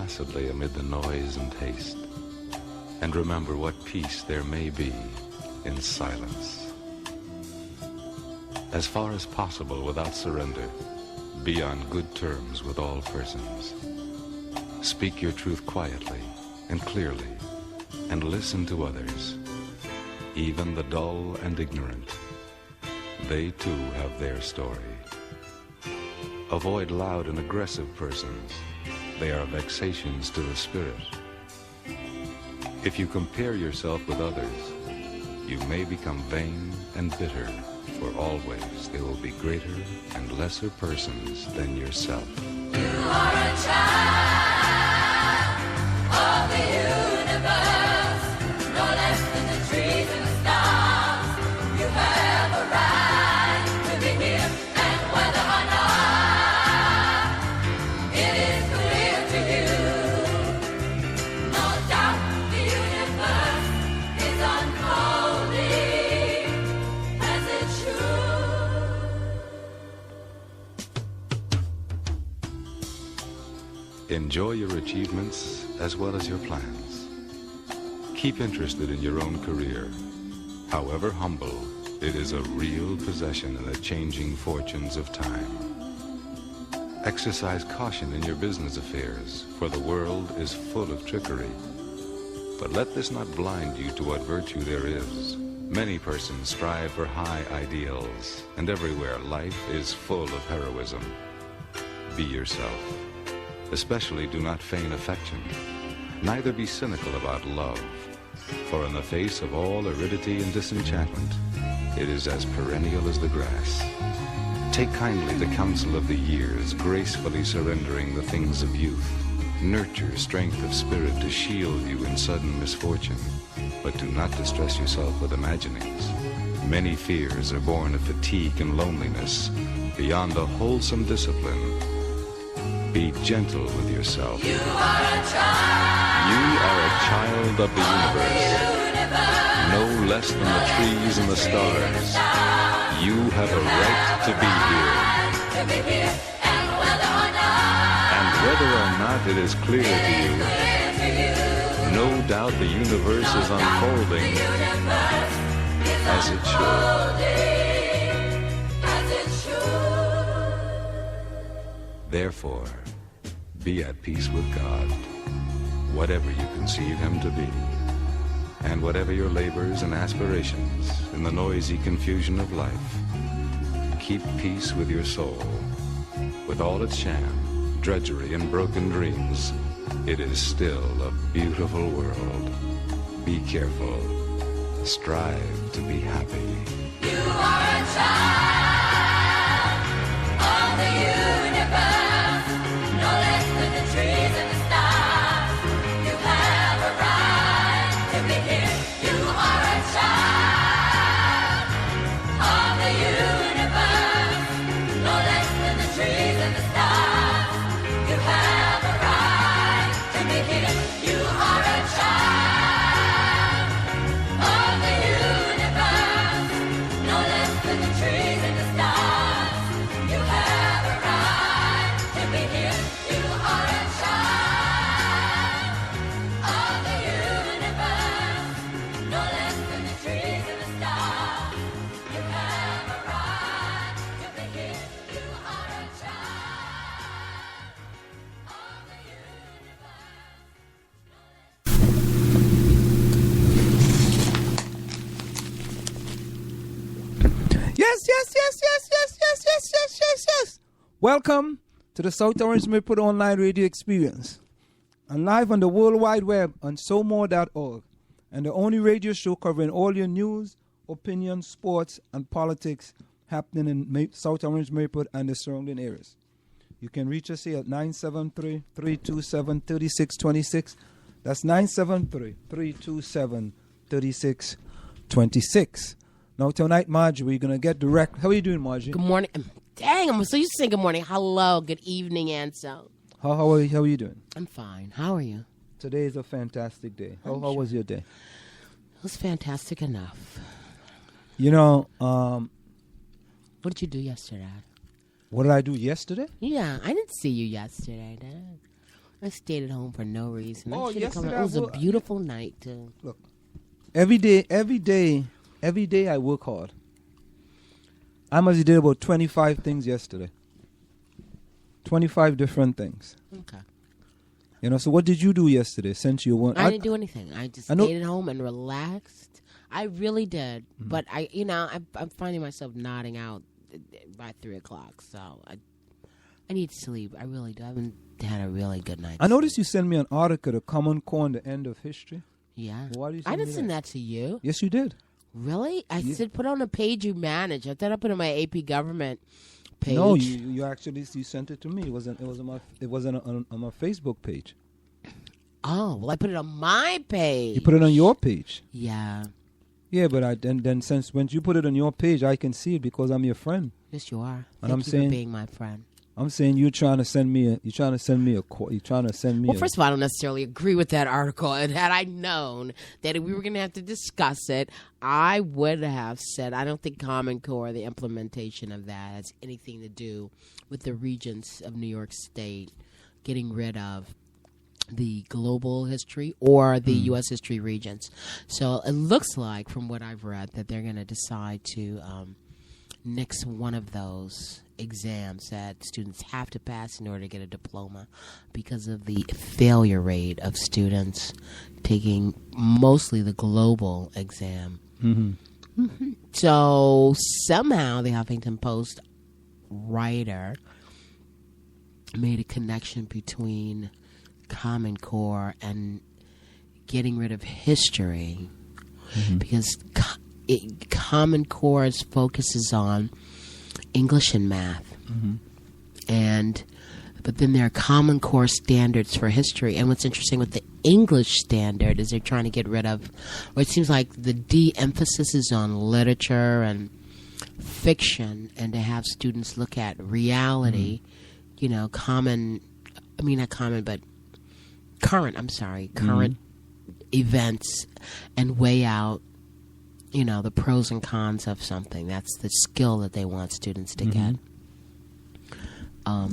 placidly amid the noise and haste, and remember what peace there may be in silence. As far as possible without surrender, be on good terms with all persons. Speak your truth quietly and clearly, and listen to others, even the dull and ignorant. They too have their story. Avoid loud and aggressive persons. They are vexations to the spirit. If you compare yourself with others, you may become vain and bitter, for always there will be greater and lesser persons than yourself. You are a child of the universe, no less than the trees and the stars. You have a right to be here, and whether or not it is clear to you, no doubt the universe is unfolding as it should. Enjoy your achievements as well as your plans. Keep interested in your own career. However humble, it is a real possession in the changing fortunes of time. Exercise caution in your business affairs, for the world is full of trickery. But let this not blind you to what virtue there is. Many persons strive for high ideals, and everywhere life is full of heroism. Be yourself. Especially do not feign affection. Neither be cynical about love, for in the face of all aridity and disenchantment, it is as perennial as the grass. Take kindly the counsel of the years, gracefully surrendering the things of youth. Nurture strength of spirit to shield you in sudden misfortune, but do not distress yourself with imaginings. Many fears are born of fatigue and loneliness. Beyond a wholesome discipline, be gentle with yourself. You are a child. You are a child of the universe, no less than the trees and the stars. You have a right to be here. And whether or not it is clear to you, no doubt the universe is unfolding as it should. Therefore, be at peace with God, whatever you conceive him to be, and whatever your labors and aspirations in the noisy confusion of life. Keep peace with your soul. With all its sham, drudgery, and broken dreams, it is still a beautiful world. Be careful. Strive to be happy. You are a child of the universe, no less than the trees and the stars. You have a right to be here. You are a child of the universe, no less than the trees and the stars. You have a right to be here. You are a child of the universe, no less than the trees and the stars. You have a right to be here. You are a child of the universe, no less than the trees and the stars. You have a right to be here. You are a child of the Yes. Welcome to the South Orange Mirror Online Radio Experience. And live on the World Wide Web on SoMore.org. And the only radio show covering all your news, opinions, sports, and politics happening in South Orange Mirror and the surrounding areas. You can reach us here at 973-327-3626. That's 973-327-3626. Now tonight, Marjorie, we're going to get direct. How are you doing, Marjorie? Good morning. Dang, I'm so used to saying good morning. Hello, good evening, Ansel. How are you doing? I'm fine. How are you? Today is a fantastic day. How was your day? It was fantastic enough. You know, what did you do yesterday? What did I do yesterday? Yeah, I didn't see you yesterday, did I? I stayed at home for no reason. Oh, I should have come. yesterday It was I a wo- beautiful night too. Look, every day I work hard. I must have did about 25 things yesterday. 25 different things. Okay. You know, so what did you do yesterday since you weren't? I didn't do anything. I just I know- stayed at home and relaxed. I really did. But I'm finding myself nodding out by 3:00. So I need sleep. I really do. I haven't had a really good night. I noticed you sent me an article, The Common Core and the End of History. Yeah. Why did you I send didn't me send that to you. Yes, you did. Really? I Yeah. said put on a page you manage. I thought I put it on my AP government page. No, you actually you sent it to me. It wasn't on my Facebook page. Oh, well, I put it on my page. You put it on your page. Yeah. Yeah, but then since when you put it on your page, I can see it because I'm your friend. Yes, you are. And Thank I'm you saying- for being my friend. I'm saying you're trying to send me a. Well, first of all, I don't necessarily agree with that article. And had I known that we were going to have to discuss it, I would have said I don't think Common Core, the implementation of that, has anything to do with the regents of New York State getting rid of the global history or the U.S. history regents. So it looks like, from what I've read, that they're going to decide to nix one of those exams that students have to pass in order to get a diploma because of the failure rate of students taking mostly the global exam. So somehow the Huffington Post writer made a connection between Common Core and getting rid of history because Common Core's focuses on English and math, but then there are Common Core standards for history. And what's interesting with the English standard is they're trying to get rid of, or it seems like the de-emphasis is on literature and fiction, and to have students look at reality, you know, current events and weigh out, you know, the pros and cons of something. That's the skill that they want students to get.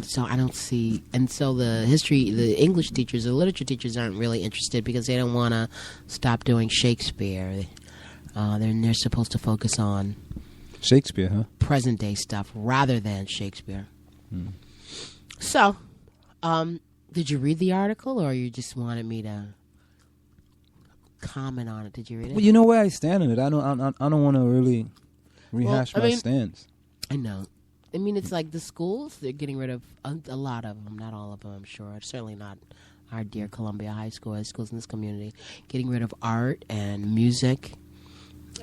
So I don't see, and so the English teachers, the literature teachers aren't really interested because they don't want to stop doing Shakespeare. They're supposed to focus on Shakespeare, huh? present day stuff rather than Shakespeare. So, did you read the article, or you just wanted me to comment on it? Did you read it? Well, you know where I stand on it. I don't want to really rehash my stance. I know. I mean, it's like the schools, they're getting rid of a lot of them. Not all of them, I'm sure. Certainly not our dear Columbia High School, schools in this community. Getting rid of art and music.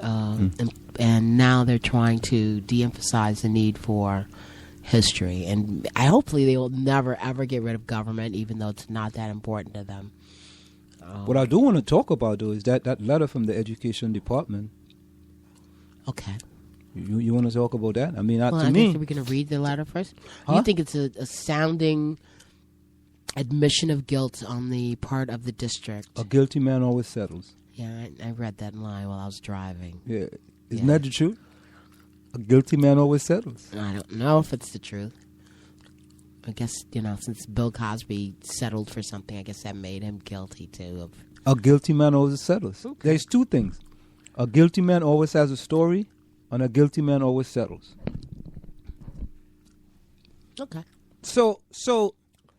And now they're trying to de-emphasize the need for history. And hopefully they will never, ever get rid of government, even though it's not that important to them. What I do want to talk about, though, is that letter from the education department. Okay. You want to talk about that? I mean, Well, to I me, guess we're going to read the letter first. Huh? You think it's a sounding admission of guilt on the part of the district? a guilty man always settles. Yeah, I read that line while I was driving. Yeah, isn't Yeah. that the truth? A guilty man always settles. I don't know if it's the truth. I guess, you know, since Bill Cosby settled for something, I guess that made him guilty, too. A guilty man always settles. Okay. There's two things. A guilty man always has a story, and a guilty man always settles. Okay. So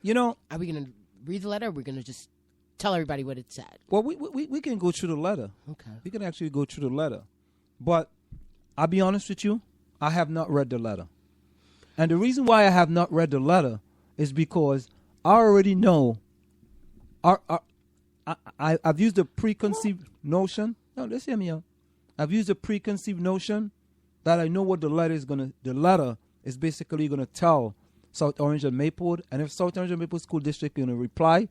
you know, Are we going to read the letter, or are we going to just tell everybody what it said? well, we can go through the letter. Okay. We can actually go through the letter. But I'll be honest with you, I have not read the letter. And the reason why I have not read the letter is because I already know. I've used a preconceived notion. No, let's hear me out. I've used a preconceived notion that I know what the letter is gonna. The letter is basically gonna tell South Orange and Maplewood, and if South Orange and Maplewood School District is gonna reply,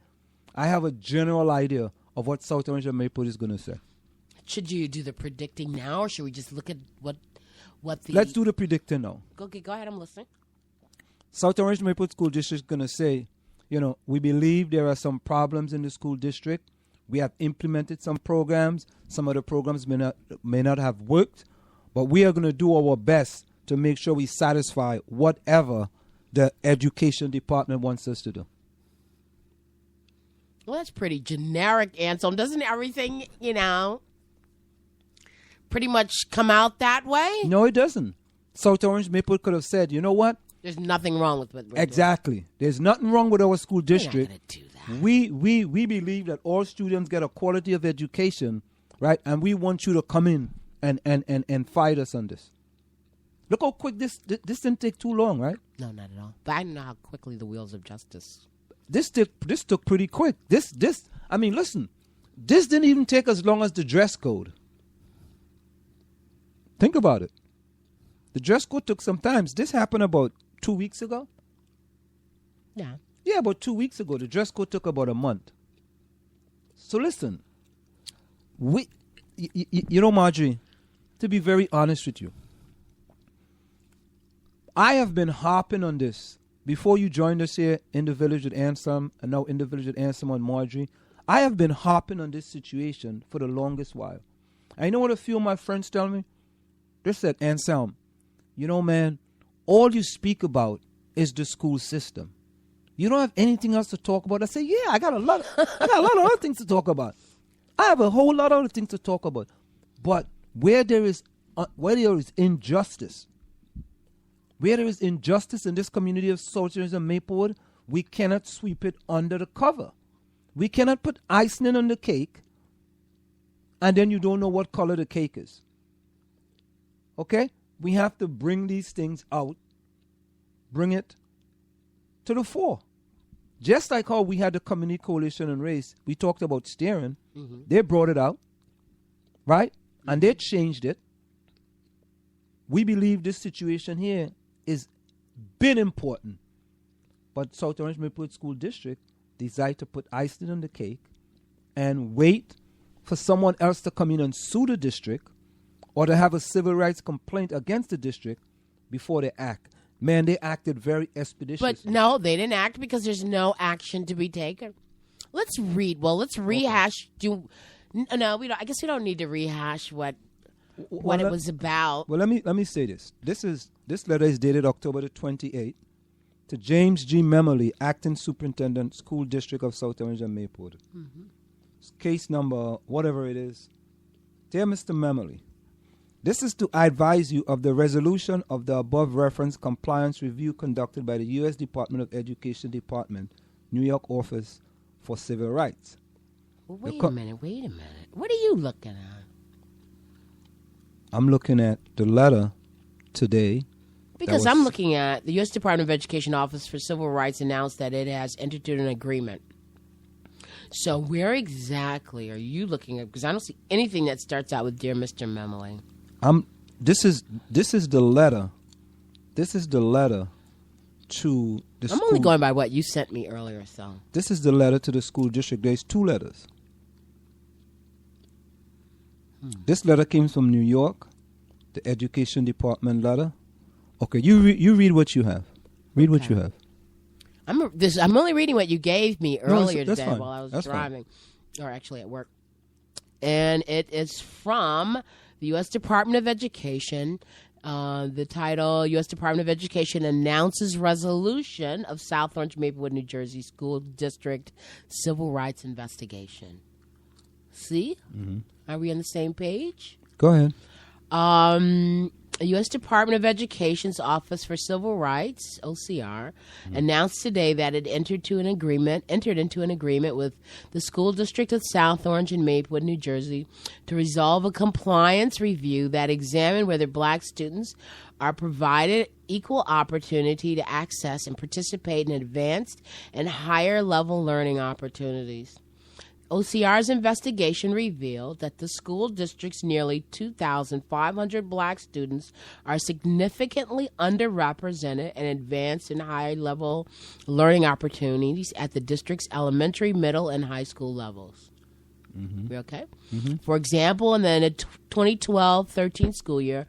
I have a general idea of what South Orange and Maplewood is gonna say. Should you do the predicting now, or should we just look at what the... Let's do the predicting now. Okay, go ahead, I'm listening. South Orange Maplewood School District is going to say, you know, we believe there are some problems in the school district. We have implemented some programs. Some of the programs may not have worked, but we are going to do our best to make sure we satisfy whatever the education department wants us to do. Well, that's pretty generic, Anselm. Doesn't everything, pretty much come out that way? No, it doesn't. South Orange Maplewood could have said, you know what? There's nothing wrong with what we're Exactly. There's nothing wrong with our school doing. district. We're not gonna do that. We believe that all students get a quality of education, right? And we want you to come in and fight us on this. Look how quick this didn't take too long, right? No, not at all. But I know how quickly the wheels of justice. This took pretty quick. I mean, listen, this didn't even take as long as the dress code. Think about it. The dress code took some time. This happened about 2 weeks ago. Yeah. Yeah, about 2 weeks ago. The dress code took about a month. So listen, Marjorie, to be very honest with you, I have been harping on this before you joined us here in the Village with Anselm, and now in the Village with Anselm and Marjorie. I have been harping on this situation for the longest while. I know what a few of my friends tell me. They said, Anselm, man, all you speak about is the school system. You don't have anything else to talk about. I say, yeah, I got a lot of other things to talk about. I have a whole lot of other things to talk about. But where there is injustice, in this community of South Orange and Maplewood, we cannot sweep it under the cover. We cannot put icing on the cake, and then you don't know what color the cake is. Okay? We have to bring these things out, bring it to the fore. Just like how we had the Community Coalition on Race, we talked about steering. Mm-hmm. They brought it out, right? And they changed it. We believe this situation here is been important. But South Orange Maplewood School District decided to put icing on the cake and wait for someone else to come in and sue the district or to have a civil rights complaint against the district before they act. Man, they acted very expeditiously. But no, they didn't act because there's no action to be taken. Let's read. Well, let's rehash. Okay. No, we don't. I guess we don't need to rehash what it was about. Well, let me say this. This letter is dated October the 28th to James G. Memley, Acting Superintendent, School District of South Orange and Maplewood. Mm-hmm. Case number, whatever it is. Dear Mr. Memley, this is to advise you of the resolution of the above reference compliance review conducted by the U.S. Department of Education Department, New York Office for Civil Rights. Well, wait a minute. What are you looking at? I'm looking at the letter today. Because I'm looking at the U.S. Department of Education Office for Civil Rights announced that it has entered into an agreement. So where exactly are you looking at? Because I don't see anything that starts out with Dear Mr. Memley. This is the letter. This is the letter to the school. I'm only going by what you sent me earlier, so. This is the letter to the school district. There's two letters. This letter came from New York, the Education Department letter. Okay, you read what you have. Read what you have. I'm only reading what you gave me earlier today fine. while I was that's driving, or actually at work. And it is from the U.S. Department of Education. The title, U.S. Department of Education announces resolution of South Orange Maplewood, New Jersey School District Civil Rights Investigation. See? Mm-hmm. Are we on the same page? Go ahead. U.S. Department of Education's Office for Civil Rights, OCR, announced today that it entered into an agreement with the School District of South Orange and Maplewood, New Jersey, to resolve a compliance review that examined whether black students are provided equal opportunity to access and participate in advanced and higher level learning opportunities. OCR's investigation revealed that the school district's nearly 2,500 black students are significantly underrepresented in advanced and high-level learning opportunities at the district's elementary, middle, and high school levels. Mm-hmm. We okay? Mm-hmm. For example, in the 2012-13 school year,